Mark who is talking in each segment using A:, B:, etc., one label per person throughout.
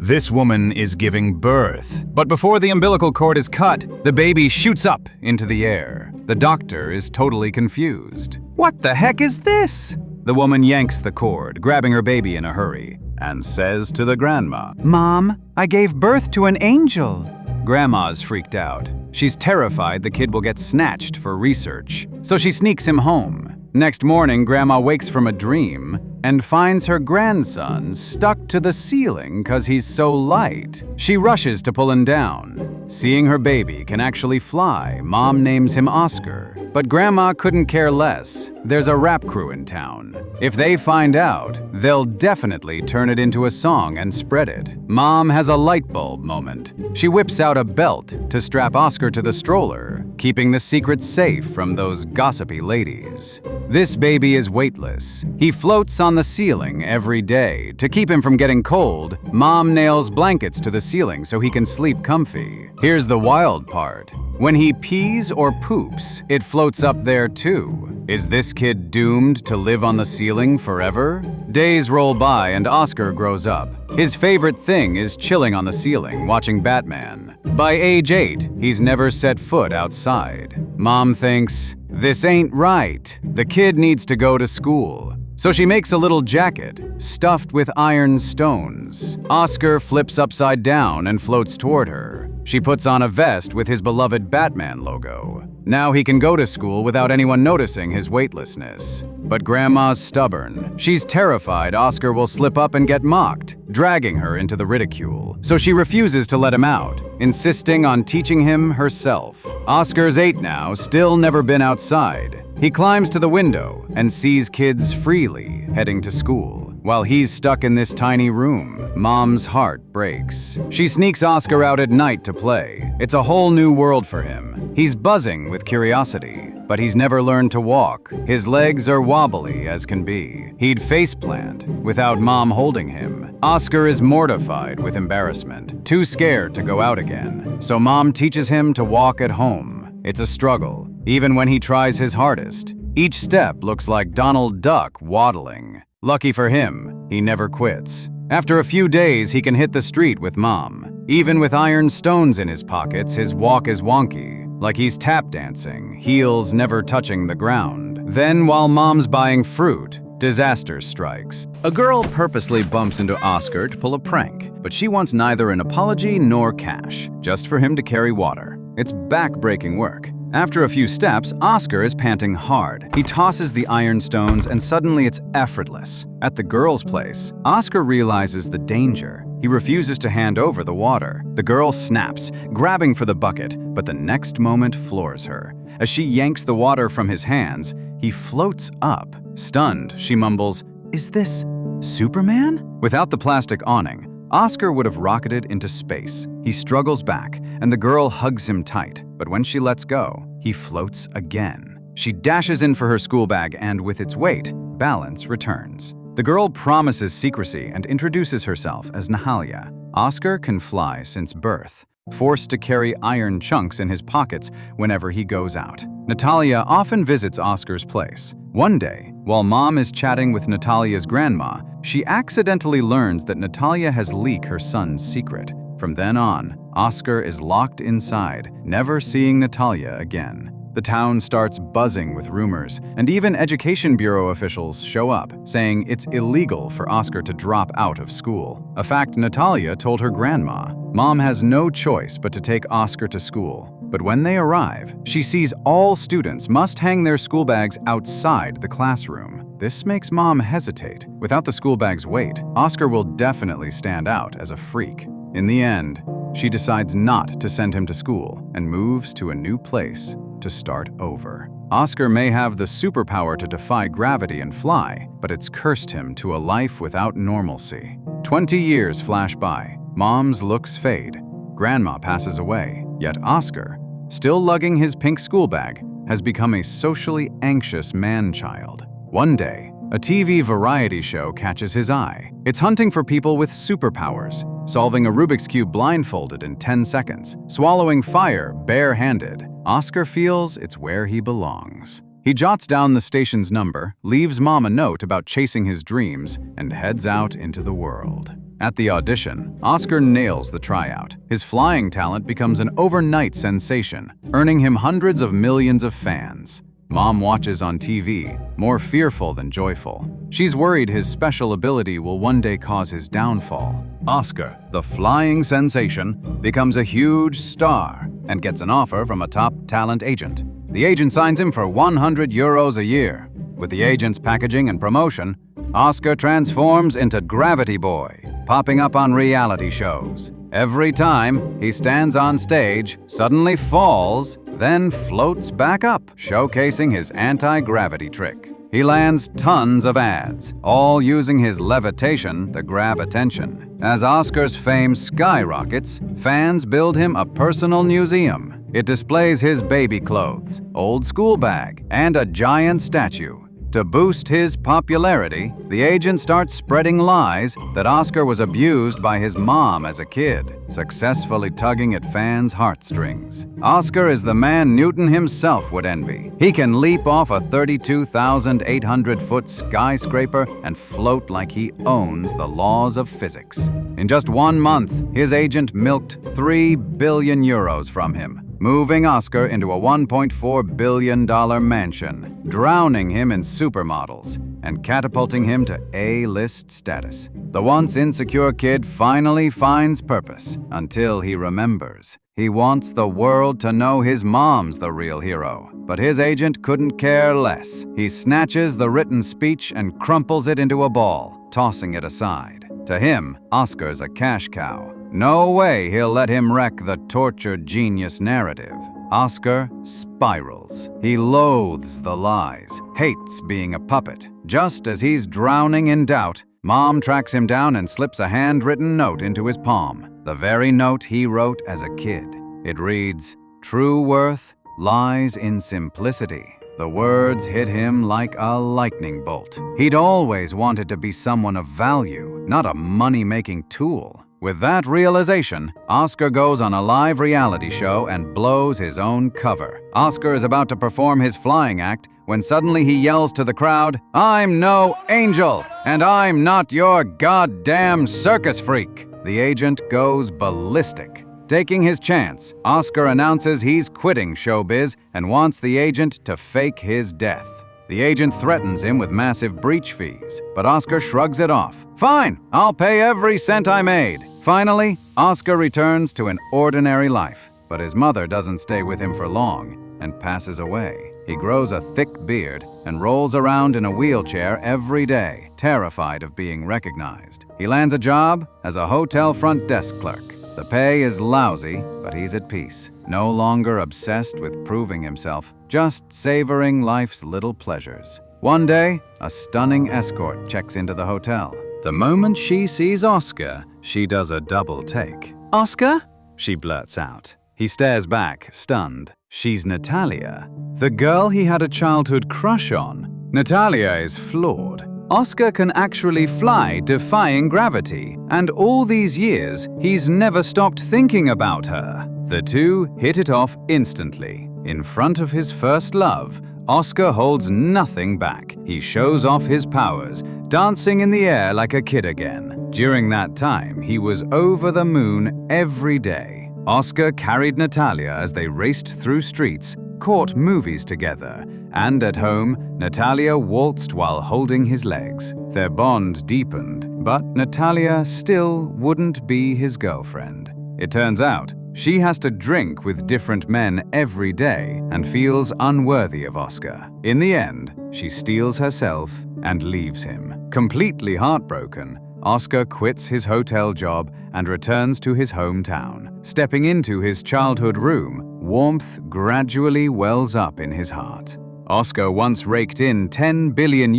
A: This woman is giving birth. But before the umbilical cord is cut, the baby shoots up into the air. The doctor is totally confused. What the heck is this? The woman yanks the cord, grabbing her baby in a hurry, and says to the grandma,
B: "Mom, I gave birth to an angel."
A: Grandma's freaked out. She's terrified the kid will get snatched for research, so she sneaks him home. Next morning, Grandma wakes from a dream and finds her grandson stuck to the ceiling because he's so light. She rushes to pull him down. Seeing her baby can actually fly, Mom names him Oscar. But Grandma couldn't care less. There's a rap crew in town. If they find out, they'll definitely turn it into a song and spread it. Mom has a light bulb moment. She whips out a belt to strap Oscar to the stroller, keeping the secret safe from those gossipy ladies. This baby is weightless. He floats on the ceiling every day. To keep him from getting cold, Mom nails blankets to the ceiling so he can sleep comfy. Here's the wild part. When he pees or poops, it floats up there too. Is this kid doomed to live on the ceiling forever? Days roll by and Oscar grows up. His favorite thing is chilling on the ceiling, watching Batman. By age 8, he's never set foot outside. Mom thinks, this ain't right. The kid needs to go to school. So she makes a little jacket, stuffed with iron stones. Oscar flips upside down and floats toward her. She puts on a vest with his beloved Batman logo. Now he can go to school without anyone noticing his weightlessness. But Grandma's stubborn. She's terrified Oscar will slip up and get mocked, dragging her into the ridicule. So she refuses to let him out, insisting on teaching him herself. Oscar's 8 now, still never been outside. He climbs to the window and sees kids freely heading to school. While he's stuck in this tiny room, Mom's heart breaks. She sneaks Oscar out at night to play. It's a whole new world for him. He's buzzing with curiosity, but he's never learned to walk. His legs are wobbly as can be. He'd faceplant without Mom holding him. Oscar is mortified with embarrassment, too scared to go out again. So Mom teaches him to walk at home. It's a struggle, even when he tries his hardest. Each step looks like Donald Duck waddling. Lucky for him, he never quits. After a few days, he can hit the street with Mom. Even with iron stones in his pockets, his walk is wonky, like he's tap dancing, heels never touching the ground. Then, while Mom's buying fruit, disaster strikes. A girl purposely bumps into Oscar to pull a prank, but she wants neither an apology nor cash, just for him to carry water. It's back-breaking work. After a few steps, Oscar is panting hard. He tosses the iron stones and suddenly it's effortless. At the girl's place, Oscar realizes the danger. He refuses to hand over the water. The girl snaps, grabbing for the bucket, but the next moment floors her. As she yanks the water from his hands, he floats up. Stunned, she mumbles, "Is this Superman?" Without the plastic awning, Oscar would have rocketed into space. He struggles back, and the girl hugs him tight, but when she lets go, he floats again. She dashes in for her school bag, and with its weight, balance returns. The girl promises secrecy and introduces herself as Nahalia. Oscar can fly since birth, forced to carry iron chunks in his pockets whenever he goes out. Natalia often visits Oscar's place. One day, while Mom is chatting with Natalia's grandma, she accidentally learns that Natalia has leaked her son's secret. From then on, Oscar is locked inside, never seeing Natalia again. The town starts buzzing with rumors, and even Education Bureau officials show up, saying it's illegal for Oscar to drop out of school. A fact Natalia told her grandma. Mom has no choice but to take Oscar to school. But when they arrive, she sees all students must hang their school bags outside the classroom. This makes Mom hesitate. Without the school bag's weight, Oscar will definitely stand out as a freak. In the end, she decides not to send him to school and moves to a new place to start over. Oscar may have the superpower to defy gravity and fly, but it's cursed him to a life without normalcy. 20 years flash by. Mom's looks fade. Grandma passes away. Yet Oscar, still lugging his pink school bag, has become a socially anxious man-child. One day, a TV variety show catches his eye. It's hunting for people with superpowers, solving a Rubik's Cube blindfolded in 10 seconds, swallowing fire bare-handed. Oscar feels it's where he belongs. He jots down the station's number, leaves Mom a note about chasing his dreams, and heads out into the world. At the audition, Oscar nails the tryout. His flying talent becomes an overnight sensation, earning him hundreds of millions of fans. Mom watches on TV, more fearful than joyful. She's worried his special ability will one day cause his downfall. Oscar, the flying sensation, becomes a huge star and gets an offer from a top talent agent. The agent signs him for €100 a year. With the agent's packaging and promotion, Oscar transforms into Gravity Boy, popping up on reality shows. Every time he stands on stage, suddenly falls, then floats back up, showcasing his anti-gravity trick. He lands tons of ads, all using his levitation to grab attention. As Oscar's fame skyrockets, fans build him a personal museum. It displays his baby clothes, old school bag, and a giant statue. To boost his popularity, the agent starts spreading lies that Oscar was abused by his mom as a kid, successfully tugging at fans' heartstrings. Oscar is the man Newton himself would envy. He can leap off a 32,800-foot skyscraper and float like he owns the laws of physics. In just 1 month, his agent milked €3 billion from him, moving Oscar into a $1.4 billion mansion, drowning him in supermodels, and catapulting him to A-list status. The once insecure kid finally finds purpose until he remembers. He wants the world to know his mom's the real hero, but his agent couldn't care less. He snatches the written speech and crumples it into a ball, tossing it aside. To him, Oscar's a cash cow. No way he'll let him wreck the tortured genius narrative. Oscar spirals. He loathes the lies, hates being a puppet. Just as he's drowning in doubt, Mom tracks him down and slips a handwritten note into his palm, the very note he wrote as a kid. It reads, "True worth lies in simplicity." The words hit him like a lightning bolt. He'd always wanted to be someone of value, not a money-making tool. With that realization, Oscar goes on a live reality show and blows his own cover. Oscar is about to perform his flying act when suddenly he yells to the crowd, "I'm no angel, and I'm not your goddamn circus freak." The agent goes ballistic. Taking his chance, Oscar announces he's quitting showbiz and wants the agent to fake his death. The agent threatens him with massive breach fees, but Oscar shrugs it off. "Fine, I'll pay every cent I made." Finally, Oscar returns to an ordinary life, but his mother doesn't stay with him for long and passes away. He grows a thick beard and rolls around in a wheelchair every day, terrified of being recognized. He lands a job as a hotel front desk clerk. The pay is lousy, but he's at peace, no longer obsessed with proving himself, just savoring life's little pleasures. One day, a stunning escort checks into the hotel. The moment she sees Oscar, she does a double take.
B: Oscar?
A: She blurts out. He stares back, stunned. She's Natalia, the girl he had a childhood crush on. Natalia is flawed. Oscar can actually fly, defying gravity, and all these years, he's never stopped thinking about her. The two hit it off instantly. In front of his first love, Oscar holds nothing back. He shows off his powers, dancing in the air like a kid again. During that time, he was over the moon every day. Oscar carried Natalia as they raced through streets, caught movies together, and at home, Natalia waltzed while holding his legs. Their bond deepened, but Natalia still wouldn't be his girlfriend. It turns out, she has to drink with different men every day and feels unworthy of Oscar. In the end, she steals herself and leaves him. Completely heartbroken, Oscar quits his hotel job and returns to his hometown. Stepping into his childhood room, warmth gradually wells up in his heart. Oscar once raked in €10 billion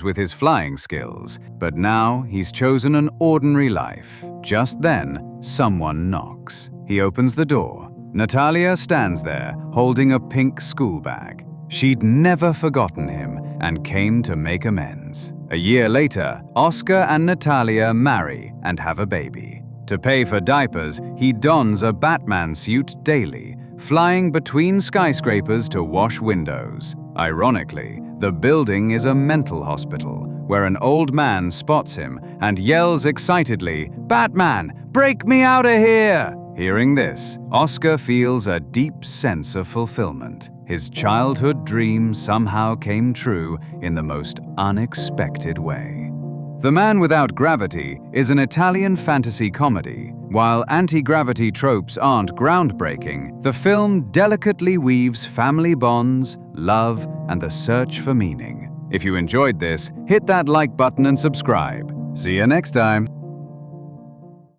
A: with his flying skills, but now he's chosen an ordinary life. Just then, someone knocks. He opens the door. Natalia stands there, holding a pink school bag. She'd never forgotten him and came to make amends. A year later, Oscar and Natalia marry and have a baby. To pay for diapers, he dons a Batman suit daily, flying between skyscrapers to wash windows. Ironically, the building is a mental hospital where an old man spots him and yells excitedly, "Batman, break me out of here!" Hearing this, Oscar feels a deep sense of fulfillment. His childhood dream somehow came true in the most unexpected way. The Man Without Gravity is an Italian fantasy comedy. While anti-gravity tropes aren't groundbreaking, the film delicately weaves family bonds, love, and the search for meaning. If you enjoyed this, hit that like button and subscribe. See you next time.